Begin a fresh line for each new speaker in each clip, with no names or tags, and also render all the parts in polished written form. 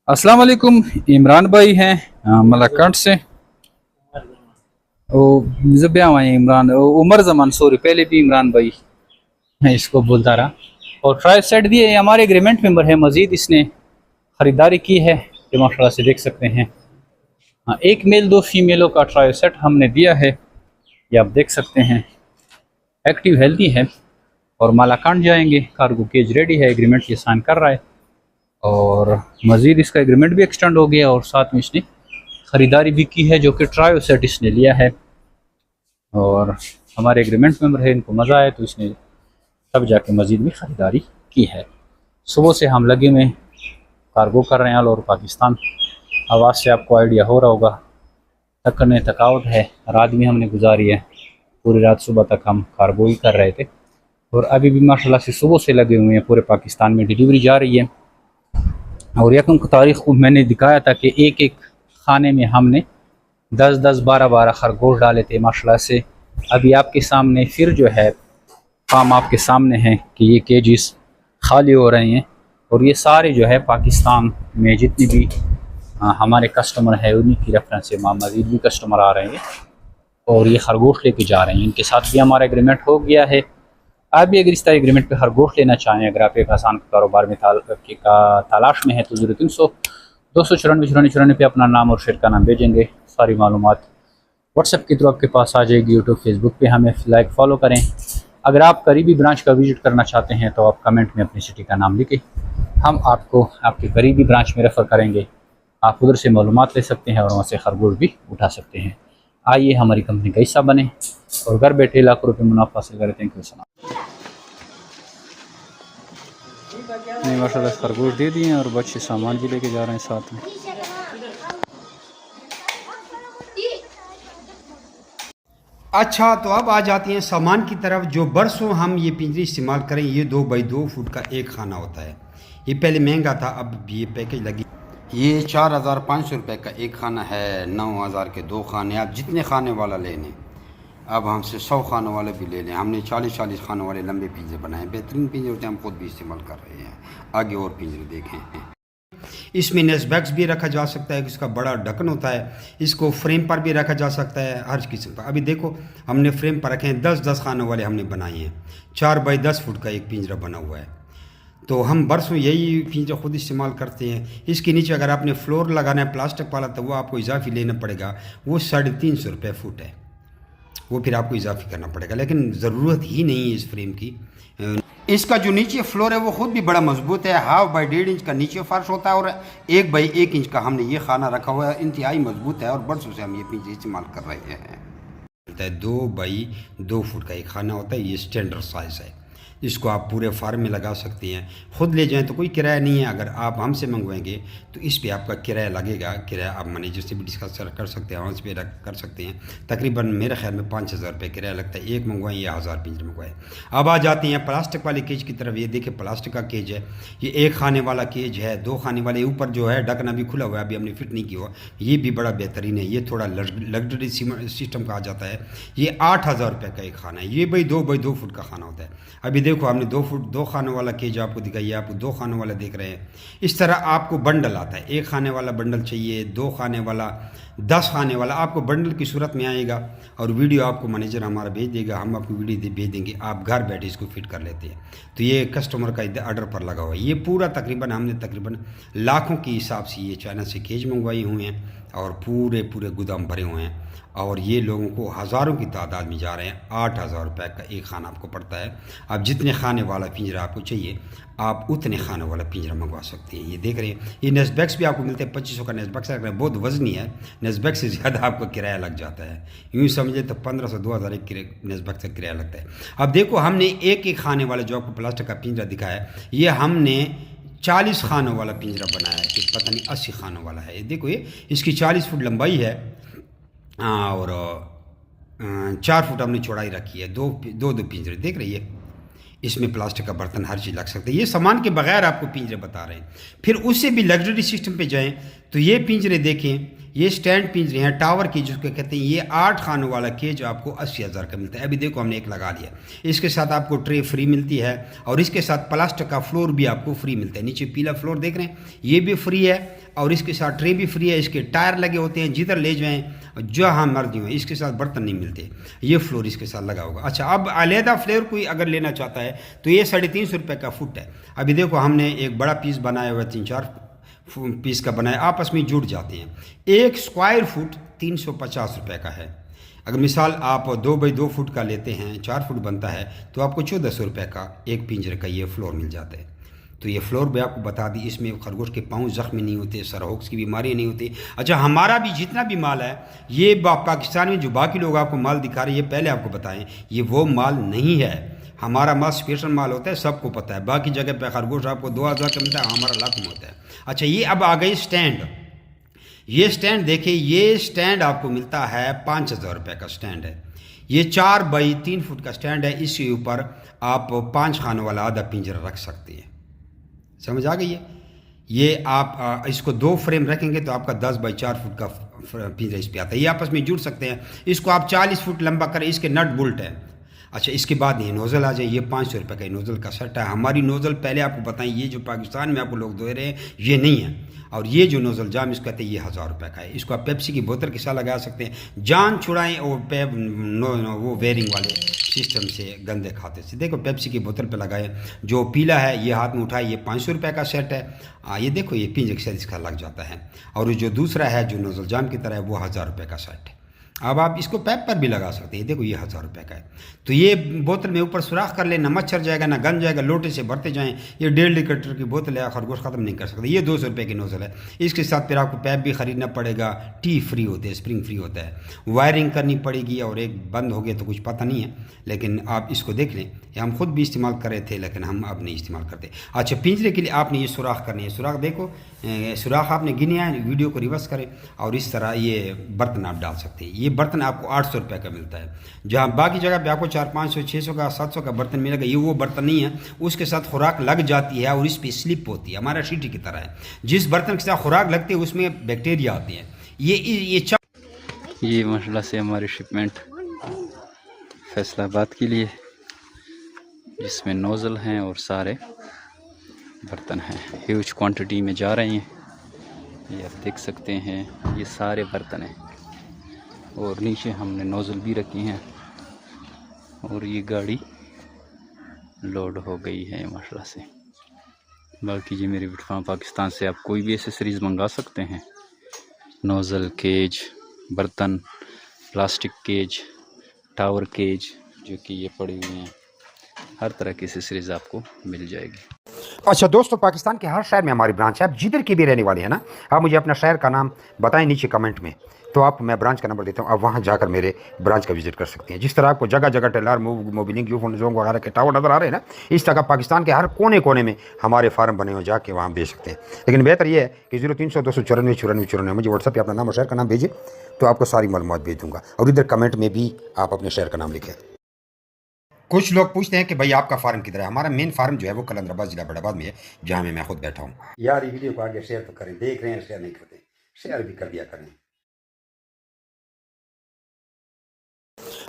अस्सलाम वालेकुम। इमरान भाई हैं मलाकंड से। वो जब हुआ है इमरान उमर जमान, सॉरी, पहले भी इमरान भाई मैं इसको बोलता रहा। और ट्राई सेट भी है, हमारे एग्रीमेंट मेंबर है। मजीद इसने ख़रीदारी की है कि माशाल्लाह से देख सकते हैं। हाँ, एक मेल दो फीमेलों का ट्राई सेट हमने दिया है, ये आप देख सकते हैं। एक्टिव हेल्दी है और मालाकांड जाएंगे। कार्गो केज रेडी है, एग्रीमेंट ये साइन कर रहा है और मज़ीद इसका एग्रीमेंट भी एक्सटेंड हो गया और साथ में इसने ख़रीदारी भी की है, जो कि ट्रायो सेट इसने लिया है। और हमारे एग्रीमेंट मेंबर है, इनको मज़ा आया तो इसने तब जाके मज़ीद भी ख़रीदारी की है। सुबह से हम लगे में कार्गो कर रहे हैं ऑल ओवर पाकिस्तान। आवाज़ से आपको आइडिया हो रहा होगा, थकने थकावट है। रात भी हमने गुजारी है, पूरी रात सुबह तक हम कार्गो ही कर रहे थे और अभी भी माशाल्लाह से सुबह से लगे हुए हैं। पूरे पाकिस्तान में डिलीवरी जा रही है। और यकम तारीख़ को मैंने दिखाया था कि एक एक खाने में हमने 10-10, 12-12 खरगोश डाले थे माशाल्लाह से। अभी आपके सामने फिर जो है फार्म आपके सामने है कि ये केजिस खाली हो रहे हैं और ये सारे जो है पाकिस्तान में जितनी भी हमारे कस्टमर है उन्हीं की रेफरेंस से मज़ीद भी कस्टमर आ रहे हैं और ये खरगोश लेके जा रहे हैं। इनके साथ भी हमारा एग्रीमेंट हो गया है। आप भी अगर इस तरह एग्रीमेंट पे खरगोश लेना चाहें, अगर आप एक आसान कारोबार में तलाश में है तो 0300-294-94 पे अपना नाम और शेयर का नाम भेजेंगे। सारी मालूमात व्हाट्सएप के थ्रू आपके पास आ जाएगी। यूट्यूब फेसबुक पे हमें लाइक फॉलो करें। अगर आप करीबी ब्रांच का विज़िट करना चाहते हैं तो आप कमेंट में अपनी सिटी का नाम लिखें, हम आपको आपके करीबी ब्रांच में रेफ़र करेंगे। आप उधर से मालूमात ले सकते हैं और वहाँ से खरगोश भी उठा सकते हैं। आइए हमारी कंपनी का हिस्सा बने और घर बैठे लाखों रुपये मुनाफा हासिल करें। Thank you so much. नहीं माशाल्लाह खरगोश दे दिए हैं और बच्चे सामान भी लेके जा रहे हैं साथ में।
अच्छा, तो अब आ जाते हैं सामान की तरफ। जो बरसों हम ये पिंजरी इस्तेमाल करें, ये 2x2 फुट का एक खाना होता है। ये पहले महंगा था, अब ये पैकेज लगी। ये 4500 रुपये का एक खाना है। 9000 के दो खाने, आप जितने खाने वाला ले लें। अब हमसे 100 खानों वाले भी ले लें। हमने 40-40 खानों वाले लंबे पिंजरे बनाए, बेहतरीन पिंजरे होते हैं, हम खुद भी इस्तेमाल कर रहे हैं। आगे और पिंजरे देखें। इसमें नेस्बैक्स भी रखा जा सकता है, इसका बड़ा ढक्कन होता है। इसको फ्रेम पर भी रखा जा सकता है, हर किस्म का। अभी देखो हमने फ्रेम पर रखे हैं, 10-10 खानों वाले हमने बनाए हैं। 4x10 फुट का एक पिंजरा बना हुआ है। तो हम बरसों यही पिंजरा खुद इस्तेमाल करते हैं। इसके नीचे अगर आपने फ्लोर लगाना है प्लास्टिक वाला, तो वो आपको इजाफी लेना पड़ेगा। वो 350 रुपये फुट है, वो फिर आपको इजाफी करना पड़ेगा, लेकिन ज़रूरत ही नहीं है इस फ्रेम की। इसका जो नीचे फ्लोर है वो खुद भी बड़ा मजबूत है। 1/2 इंच का नीचे फर्श होता है और 1x1 इंच का हमने ये खाना रखा हुआ है। इंतहाई मजबूत है और बरसों से हम ये पिंजरे इस्तेमाल कर रहे हैं। 2x2 फुट का एक खाना होता है, ये स्टैंडर्ड साइज़ है। इसको आप पूरे फार्म में लगा सकते हैं। ख़ुद ले जाएं तो कोई किराया नहीं है। अगर आप हमसे मंगवाएंगे तो इस पे आपका किराया लगेगा। किराया आप मैनेजर से भी डिस्कस कर सकते हैं, आवाज़ पे कर सकते हैं। तकरीबन मेरे ख्याल में 5000 रुपये किराया लगता है। एक मंगवाएं या 1000 पिंजरे मंगवाएं। अब आ जाते हैं प्लास्टिक वाले केज की तरफ। ये देखिए प्लास्टिक का केज है। ये एक खाने वाला केज है, 2 खाने वाले। ऊपर जो है ढक्कन अभी खुला हुआ है, अभी हमने फिट नहीं किया हुआ। ये भी बड़ा बेहतरीन है। ये थोड़ा लग्जरी सिस्टम का आ जाता है। ये 8000 रुपये का एक खाना है। ये भाई 2x2 फुट का खाना होता है। अभी देखो हमने 2 फुट 2 खानों वाला केज आपको दिखाइए, आप 2 खानों वाला देख रहे हैं। इस तरह आपको बंडल आता है। 1 खाने वाला बंडल चाहिए, 2 खाने वाला, 10 खाने वाला, आपको बंडल की सूरत में आएगा और वीडियो आपको मैनेजर हमारा भेज देगा। हम आपको वीडियो भेज देंगे, आप घर बैठे इसको फिट कर लेते हैं। तो ये कस्टमर का ऑर्डर पर लगा हुआ है। ये पूरा हमने तकरीबन लाखों के हिसाब से ये चाइना से केज मंगवाए हुए हैं और पूरे गोदाम भरे हुए हैं। और ये लोगों को हज़ारों की तादाद में जा रहे हैं। 8000 रुपये का एक खाना आपको पड़ता है। अब जितने खाने वाला पिंजरा आपको चाहिए, आप उतने खाने वाला पिंजरा मंगवा सकते हैं। ये देख रहे हैं, ये नेस्बैक्स भी आपको मिलते हैं। 2500 का नेस्बैक्स रख रहे हैं, बहुत वजनी है। नेस्बैक्स से ज़्यादा आपका किराया लग जाता है। यूँ समझे तो 1500-2000 एक नेस्बैक्स का किराया लगता है। अब देखो हमने एक खाने वाला जो आपको प्लास्टिक का पिंजरा दिखाया, ये हमने 40 खानों वाला पिंजरा बनाया है कि पता नहीं 80 खानों वाला है। ये देखो, ये इसकी 40 फुट लंबाई है और 4 फुट हमने चौड़ाई रखी है। दो पिंजरे देख रही है। इसमें प्लास्टिक का बर्तन, हर चीज़ लग सकता है। ये सामान के बगैर आपको पिंजरे बता रहे हैं। फिर उससे भी लग्जरी सिस्टम पे जाएं तो ये पिंजरे देखें। ये स्टैंड पिंजरे हैं टावर की जिसको कहते हैं। ये 8 खानों वाला केज आपको 80,000 का मिलता है। अभी देखो हमने एक लगा लिया। इसके साथ आपको ट्रे फ्री मिलती है और इसके साथ प्लास्टिक का फ्लोर भी आपको फ्री मिलता है। नीचे पीला फ्लोर देख रहे हैं, ये भी फ्री है और इसके साथ ट्रे भी फ्री है। इसके टायर लगे होते हैं, जिधर ले जाएं जहाँ मर्जी हो। इसके साथ बर्तन नहीं मिलते, ये फ्लोर इसके साथ लगा होगा। अच्छा, अब अलहदा फ्लेवर कोई अगर लेना चाहता है तो ये 350 रुपये का फुट है। अभी देखो हमने एक बड़ा पीस बनाया हुआ है, 3-4 पीस का बनाया, आपस में जुड़ जाते हैं। 1 स्क्वायर फुट 350 रुपये का है। अगर मिसाल आप 2 बाई 2 फुट का लेते हैं, 4 फुट बनता है, तो आपको 1400 रुपये का एक पिंजरे का ये फ्लोर मिल जाता है। तो ये फ्लोर भी आपको बता दी, इसमें खरगोश के पाँव ज़ख्मी नहीं होते, सरहोक्स की बीमारी नहीं होती। अच्छा, हमारा भी जितना भी माल है, ये पाकिस्तान में जो बाकी लोग आपको माल दिखा रहे हैं, ये पहले आपको बताएं, ये वो माल नहीं है। हमारा माल स्पेशल माल होता है, सबको पता है। बाकी जगह पे खरगोश आपको 2000 का मिलता है, हमारा लाख में होता है। अच्छा, ये अब आ गई स्टैंड। ये स्टैंड देखिए, ये स्टैंड आपको मिलता है 5000 रुपये का स्टैंड है। ये 4 बाई 3 फुट का स्टैंड है। इसके ऊपर आप 5 खानों वाला आधा पिंजरा रख सकते हैं। समझ आ गई है? ये आप इसको 2 फ्रेम रखेंगे तो आपका 10 बाई 4 फुट का पिंजरा इस पर आता है। ये आपस में जुड़ सकते हैं। इसको आप 40 फुट लंबा करें, इसके नट बोल्ट है। अच्छा, इसके बाद ये नोज़ल आ जाए। ये 500 रुपये का नोज़ल का सेट है। हमारी नोज़ल पहले आपको बताएं, ये जो पाकिस्तान में आपको लोग दे रहे हैं ये नहीं है। और ये जो नोज़ल जाम इसको कहते हैं, ये 1000 रुपये का है। इसको आप पेप्सी की बोतल के साथ लगा सकते हैं। जान छुड़ाएं और वो वेयरिंग वाले सिस्टम से गंदे खाते से। देखो पेप्सी की बोतल पे लगाए, जो पीला है ये हाथ में उठाए, ये 500 रुपये का सेट है। ये देखो ये पिंजरे के साथ इसका लग जाता है। और जो दूसरा है जो नोज़ल जाम की तरह है, वो 1000 रुपये का सेट है। अब आप इसको पैप पर भी लगा सकते हैं। देखो ये 1000 रुपये का है। तो ये बोतल में ऊपर सुराख कर ले, ना मच्छर जाएगा ना गंद जाएगा। लोटे से भरते जाएं। ये 1.5 लीटर की बोतल है, खरगोश ख़त्म नहीं कर सकते। ये 200 रुपये की नोज़ल है। इसके साथ फिर आपको पैप भी ख़रीदना पड़ेगा। टी फ्री होते हैं, स्प्रिंग फ्री होता है। वायरिंग करनी पड़ेगी और एक बंद हो गया तो कुछ पता नहीं है, लेकिन आप इसको देख लें। ये हम खुद भी इस्तेमाल कर रहे थे, लेकिन हम अब नहीं इस्तेमाल करते। अच्छा, पिंजरे के लिए आपने ये सुराख करनी है। सुराख देखो, सुराख आपने गिने हैं, वीडियो को रिवर्स करें और इस तरह ये बर्तन आप डाल सकते हैं। ये बर्तन आपको 800 रुपये का मिलता है। जहाँ बाकी जगह पे आपको 400, 500, 600 का, 700 का बर्तन मिलेगा, ये वो बर्तन नहीं है। उसके साथ खुराक लग जाती है और इस पर स्लिप होती है। हमारा शीटी की तरह है। जिस बर्तन के साथ खुराक लगती है उसमें बैक्टीरिया आते हैं।
ये माशाल्लाह से हमारी शिपमेंट फैसलाबाद के लिए, जिसमें नोज़ल हैं और सारे बर्तन हैं, ह्यूज क्वांटिटी में जा रही हैं। ये आप देख सकते हैं, ये सारे बर्तन हैं और नीचे हमने नोज़ल भी रखी हैं और ये गाड़ी लोड हो गई है माशाल्लाह से। बाकी जी मेरी वीडियो पाकिस्तान से आप कोई भी एसेसरीज़ मंगा सकते हैं। नोज़ल, केज, बर्तन, प्लास्टिक केज, टावर केज, जो कि ये पड़ी हुई हैं, हर तरह की एसेसरीज़ आपको मिल जाएगी।
अच्छा दोस्तों, पाकिस्तान के हर शहर में हमारी ब्रांच है। आप जिधर के भी रहने वाले हैं ना, आप मुझे अपना शहर का नाम बताएं नीचे कमेंट में, तो आप मैं ब्रांच का नंबर देता हूँ। आप वहाँ जाकर मेरे ब्रांच का विजिट कर सकते हैं। जिस तरह आपको जगह जगह टेलर, मोबिलिंग, जोंग वगैरह के टावर नज़र आ रहे हैं ना, इस तरह पाकिस्तान के हर कोने कोने में हमारे फार्म बने हो, जाके वहाँ बेच सकते हैं। लेकिन बेहतर ये है कि 0300 294 94 94 मुझे व्हाट्सएप पर अपना नाम और शहर का नाम भेजिए, तो आपको सारी मालूमात भेज दूँगा। और इधर कमेंट में भी आप अपने शहर का नाम लिखें। कुछ लोग पूछते हैं कि भाई आपका फार्म किधर है। हमारा मेन फार्म जो है वो कलंदराबाद जिला बड़ाबाद में है, जहाँ मैं खुद बैठा हूँ। यार ये वीडियो को आगे शेयर तो करें, देख रहे हैं शेयर नहीं करते, शेयर भी कर दिया करें।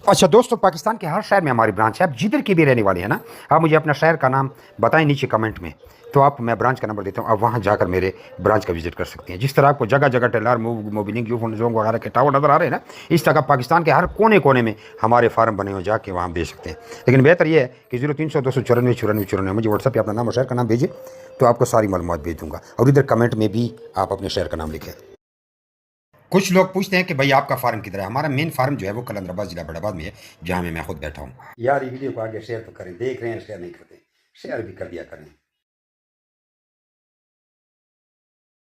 अच्छा दोस्तों, पाकिस्तान के हर शहर में हमारी ब्रांच है। आप जिधर के भी रहने वाले हैं ना, आप मुझे अपना शहर का नाम बताएं नीचे कमेंट में, तो आप मैं ब्रांच का नंबर देता हूँ। आप वहाँ जाकर मेरे ब्रांच का विजिट कर सकते हैं। जिस तरह आपको जगह जगह टेलर, मोबिलिंग, जोंग वगैरह के टावर नज़र आ रहे हैं ना, इस तरह पाकिस्तान के हर कोने कोने में हमारे फार्म बने हो, जाके वहाँ बेच सकते हैं। लेकिन बेहतर ये है कि 0300 294 94 94 मुझे व्हाट्सएप पर अपना नाम और शहर का नाम भेजिए, तो आपको सारी मालूमात भेज दूँगा। और इधर कमेंट में भी आप अपने शहर का नाम लिखें। कुछ लोग पूछते हैं कि भाई आपका फार्म किधर है। हमारा मेन फार्म जो है वो कलंदराबाद जिला बड़ाबाद में है, जहाँ मैं खुद बैठा हूँ। यार ये वीडियो को आगे शेयर तो करें, देख रहे हैं शेयर नहीं करते, शेयर भी कर दिया करें।